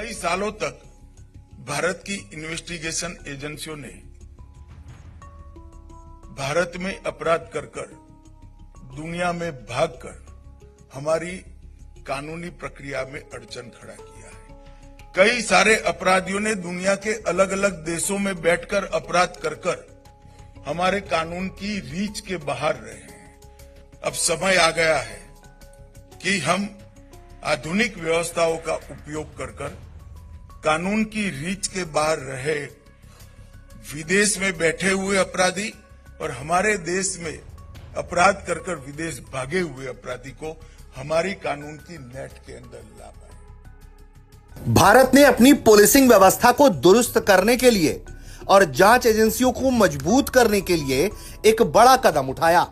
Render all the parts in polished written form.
कई सालों तक भारत की इन्वेस्टिगेशन एजेंसियों ने भारत में अपराध कर दुनिया में भागकर हमारी कानूनी प्रक्रिया में अड़चन खड़ा किया है। कई सारे अपराधियों ने दुनिया के अलग अलग देशों में बैठकर अपराध कर हमारे कानून की रीच के बाहर रहे हैं। अब समय आ गया है कि हम आधुनिक व्यवस्थाओं का उपयोग कर कानून की रीच के बाहर रहे विदेश में बैठे हुए अपराधी और हमारे देश में अपराध कर विदेश भागे हुए अपराधी को हमारी कानून की नेट के अंदर ला पाए। भारत ने अपनी पुलिसिंग व्यवस्था को दुरुस्त करने के लिए और जांच एजेंसियों को मजबूत करने के लिए एक बड़ा कदम उठाया।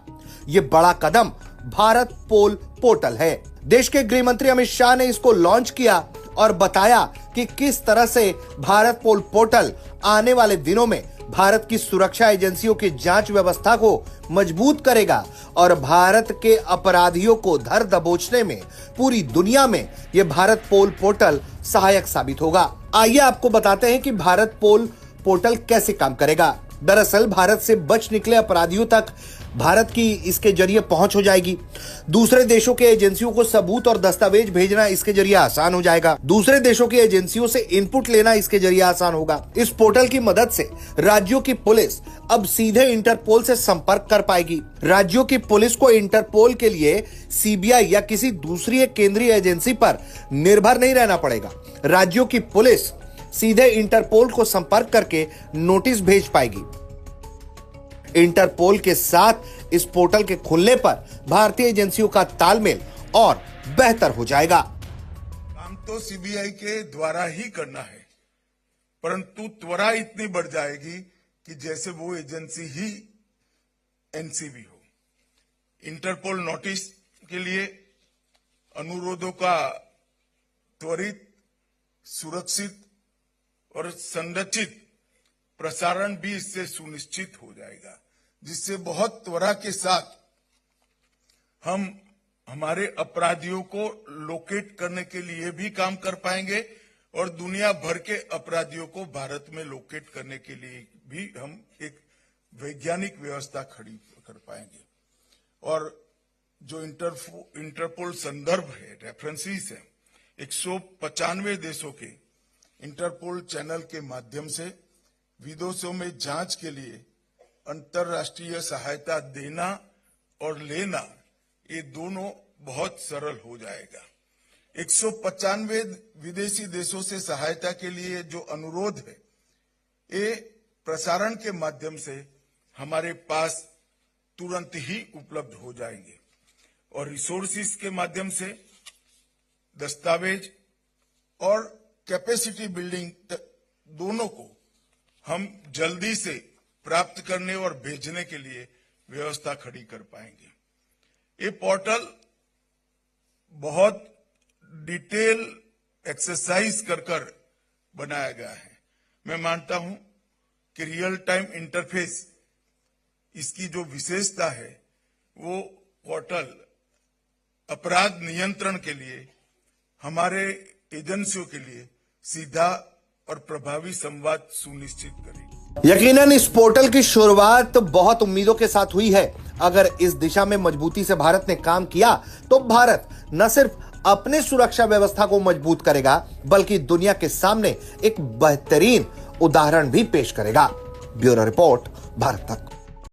यह बड़ा कदम भारत पोल पोर्टल है। देश के गृह मंत्री अमित शाह ने इसको लॉन्च किया और बताया कि किस तरह से भारत पोल पोर्टल आने वाले दिनों में भारत की सुरक्षा एजेंसियों की जांच व्यवस्था को मजबूत करेगा और भारत के अपराधियों को धर दबोचने में पूरी दुनिया में यह भारत पोल पोर्टल सहायक साबित होगा। आइए आपको बताते हैं कि भारत पोल पोर्टल कैसे काम करेगा। दरअसल भारत से बच निकले अपराधियों तक भारत की इसके जरिए पहुंच हो जाएगी। दूसरे देशों के एजेंसियों को सबूत और दस्तावेज भेजना इसके जरिए आसान हो जाएगा। दूसरे देशों की एजेंसियों से इनपुट लेना इसके जरिए आसान होगा। इस पोर्टल की मदद से राज्यों की पुलिस अब सीधे इंटरपोल से संपर्क कर पाएगी। राज्यों की पुलिस को इंटरपोल के लिए सीबीआई या किसी दूसरी केंद्रीय एजेंसी पर निर्भर नहीं रहना पड़ेगा। राज्यों की पुलिस सीधे इंटरपोल को संपर्क करके नोटिस भेज पाएगी। इंटरपोल के साथ इस पोर्टल के खुलने पर भारतीय एजेंसियों का तालमेल और बेहतर हो जाएगा। काम तो सीबीआई के द्वारा ही करना है, परंतु त्वरा इतनी बढ़ जाएगी कि जैसे वो एजेंसी ही एनसीबी हो। इंटरपोल नोटिस के लिए अनुरोधों का त्वरित, सुरक्षित और संरचित प्रसारण भी इससे सुनिश्चित हो जाएगा, जिससे बहुत त्वरा के साथ हम हमारे अपराधियों को लोकेट करने के लिए भी काम कर पाएंगे और दुनिया भर के अपराधियों को भारत में लोकेट करने के लिए भी हम एक वैज्ञानिक व्यवस्था खड़ी कर पाएंगे। और जो इंटरपोल संदर्भ है, रेफरेंसेस है, 195 देशों के इंटरपोल चैनल के माध्यम से विदेशों में जांच के लिए अंतर्राष्ट्रीय सहायता देना और लेना, ये दोनों बहुत सरल हो जाएगा। 195 विदेशी देशों से सहायता के लिए जो अनुरोध है, ये प्रसारण के माध्यम से हमारे पास तुरंत ही उपलब्ध हो जाएंगे और रिसोर्सेज के माध्यम से दस्तावेज और कैपेसिटी बिल्डिंग दोनों को हम जल्दी से प्राप्त करने और भेजने के लिए व्यवस्था खड़ी कर पाएंगे। ये पोर्टल बहुत डिटेल एक्सरसाइज कर बनाया गया है। मैं मानता हूं कि रियल टाइम इंटरफेस इसकी जो विशेषता है, वो पोर्टल अपराध नियंत्रण के लिए हमारे एजेंसियों के लिए सीधा और प्रभावी संवाद सुनिश्चित करेगी। यकीनन इस पोर्टल की शुरुआत बहुत उम्मीदों के साथ हुई है। अगर इस दिशा में मजबूती से भारत ने काम किया तो भारत न सिर्फ अपने सुरक्षा व्यवस्था को मजबूत करेगा, बल्कि दुनिया के सामने एक बेहतरीन उदाहरण भी पेश करेगा। ब्यूरो रिपोर्ट, भारत तक।